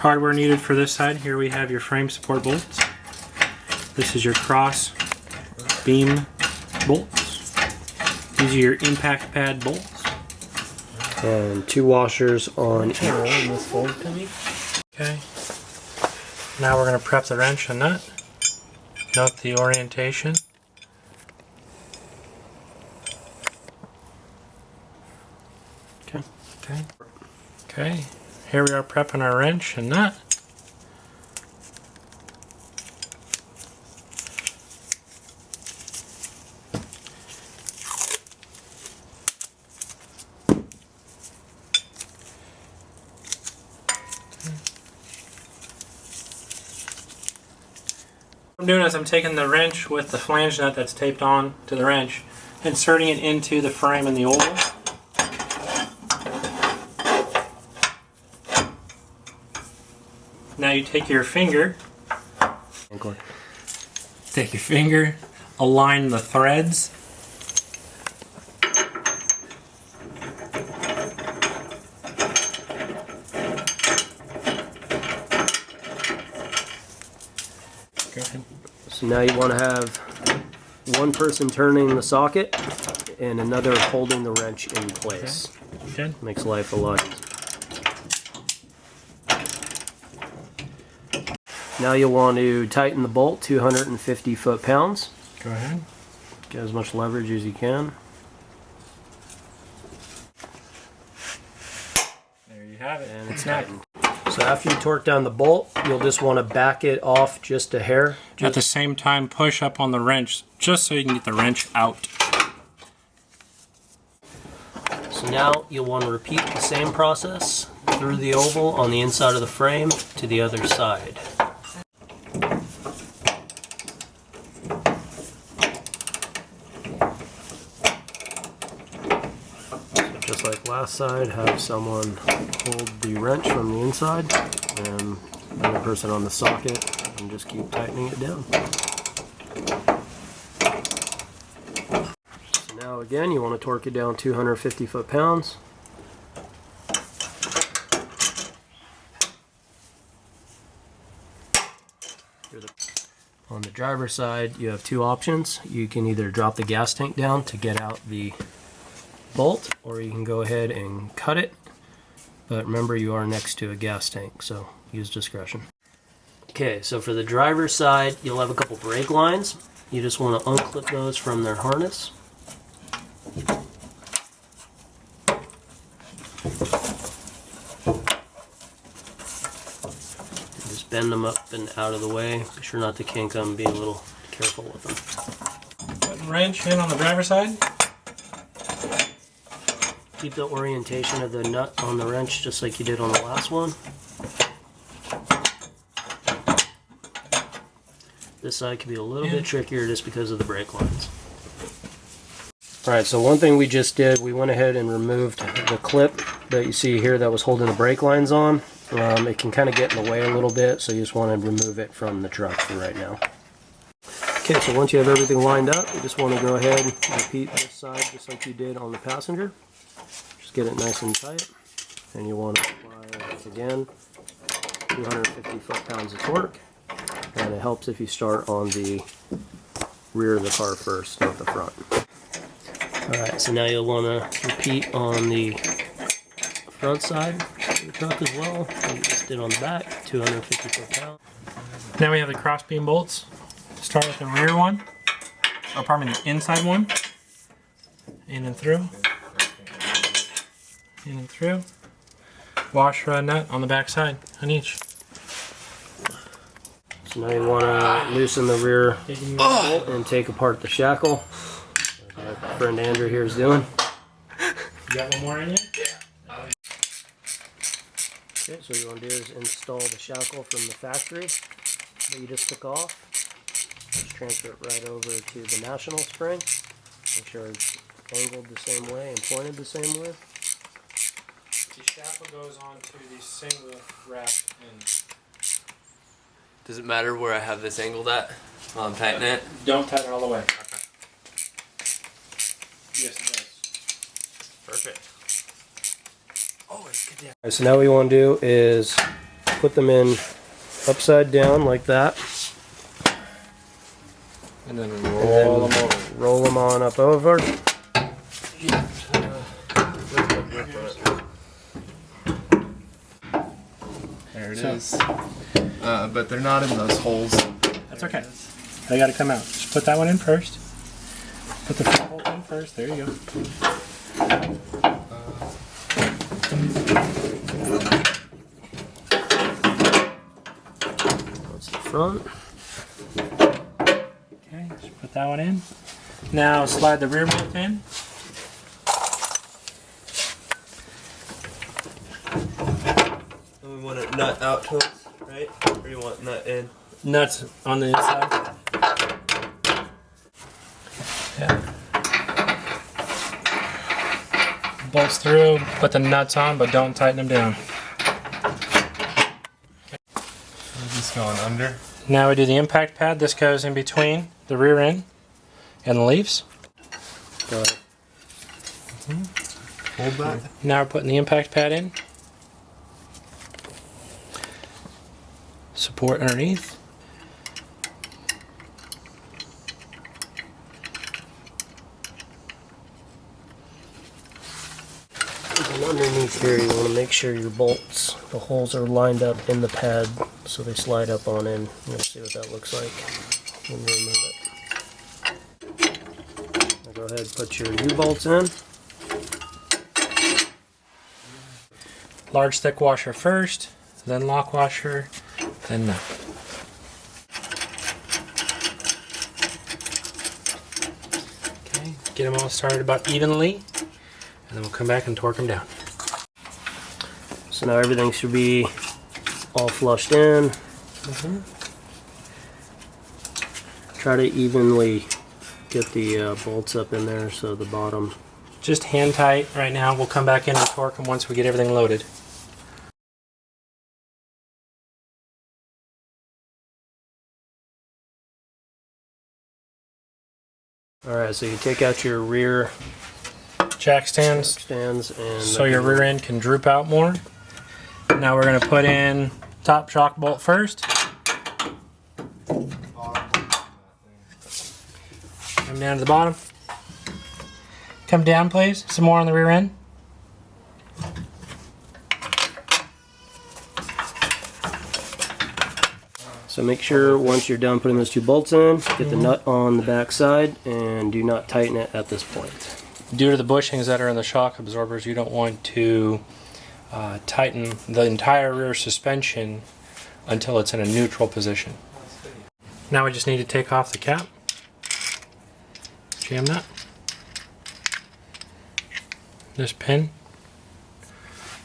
Hardware needed for this side. Here we have your frame support bolts. This is your cross beam bolts. These are your impact pad bolts. And 2 washers on each. Okay. Now we're going to prep the wrench and nut. Note the orientation. Okay. Okay. Okay. Here we are prepping our wrench and nut. What I'm doing is I'm taking the wrench with the flange nut that's taped on to the wrench, inserting it into the frame in the oval. Now you take your finger, align the threads. Go ahead. So now you want to have one person turning the socket and another holding the wrench in place. Okay. Makes life a lot easier. Now you'll want to tighten the bolt 250 foot-pounds. Go ahead. Get as much leverage as you can. There you have it. And it's tightened. So after you torque down the bolt, you'll just want to back it off just a hair. At the same time, push up on the wrench just so you can get the wrench out. So now you'll want to repeat the same process through the oval on the inside of the frame to the other side. So just like last side, have someone hold the wrench from the inside and another person on the socket, and just keep tightening it down. So now again, you want to torque it down 250 foot-pounds. On the driver's side, you have 2 options. You can either drop the gas tank down to get out the bolt, or you can go ahead and cut it. But remember, you are next to a gas tank, so use discretion. Okay, so for the driver's side, you'll have a couple brake lines. You just want to unclip those from their harness. Just bend them up and out of the way. Be sure not to kink them. Be a little careful with them. Put the wrench in on the driver's side. Keep the orientation of the nut on the wrench just like you did on the last one. This side can be a little bit trickier just because of the brake lines. Alright, so one thing we just did, we went ahead and removed the clip that you see here that was holding the brake lines on. It can kind of get in the way a little bit, so you just want to remove it from the truck for right now. Okay, so once you have everything lined up, you just want to go ahead and repeat this side just like you did on the passenger. Just get it nice and tight, and you want to apply, again, 250 foot-pounds of torque, and it helps if you start on the rear of the car first, not the front. Alright, so now you'll want to repeat on the front side of the truck as well, like you just did on the back, 250 foot-pounds. Now we have the crossbeam bolts. Start with the rear one, or pardon me, the inside one. In and through. In and through. Washer nut on the back side on each. So now you want to loosen the rear bolt and take apart the shackle. Like my friend Andrew here is doing. You got one more in you? Yeah. Okay, so what you want to do is install the shackle from the factory that you just took off. Just transfer it right over to the National Spring. Make sure it's angled the same way and pointed the same way. The shackle goes on to the single wrap end. Does it matter where I have this angled at while I'm tightening it? Don't tighten it all the way. Okay. Yes, it does. Perfect. Oh, it's good. Alright, so now what you want to do is put them in upside down like that. And then Roll them on up over. There it is. But they're not in those holes. That's okay. They got to come out. Just put that one in first. Put the front bolt in first. There you go. That's the front. Okay, just put that one in. Now slide the rear bolt in. And we want it nut out to us, right? Or you want nut in? Nuts on the inside. Yeah. Bolts through, put the nuts on, but don't tighten them down. Is this going under? Now we do the impact pad. This goes in between the rear end and the leaves. Go ahead. Hold that. Now we're putting the impact pad in. Support underneath. And underneath here, you want to make sure your bolts, the holes are lined up in the pad so they slide up on in. You'll see what that looks like when you remove it. Now go ahead and put your U-bolts in. Large thick washer first, then lock washer, then nut. Okay, get them all started about evenly, and then we'll come back and torque them down. So now everything should be all flushed in. Try to evenly get the bolts up in there so the bottom. Just hand tight right now. We'll come back in and torque them once we get everything loaded. Alright, so you take out your rear Jack stands, stands and so your rear end can droop out more. Now we're going to put in top shock bolt first. Come down to the bottom. Come down, please. Some more on the rear end. So make sure once you're done putting those two bolts in, get the nut on the back side and do not tighten it at this point. Due to the bushings that are in the shock absorbers, you don't want to tighten the entire rear suspension until it's in a neutral position. Now we just need to take off the cap. Jam that. This pin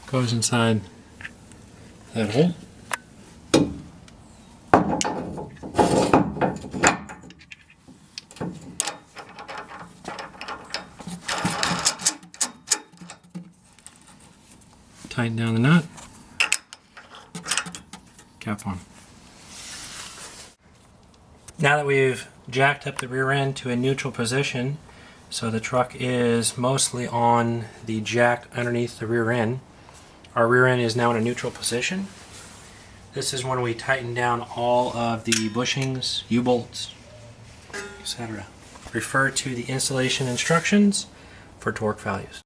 goes inside that hole. Tighten down the nut. Cap on. Now that we've jacked up the rear end to a neutral position, so the truck is mostly on the jack underneath the rear end, our rear end is now in a neutral position. This is when we tighten down all of the bushings, U-bolts, etc. Refer to the installation instructions for torque values.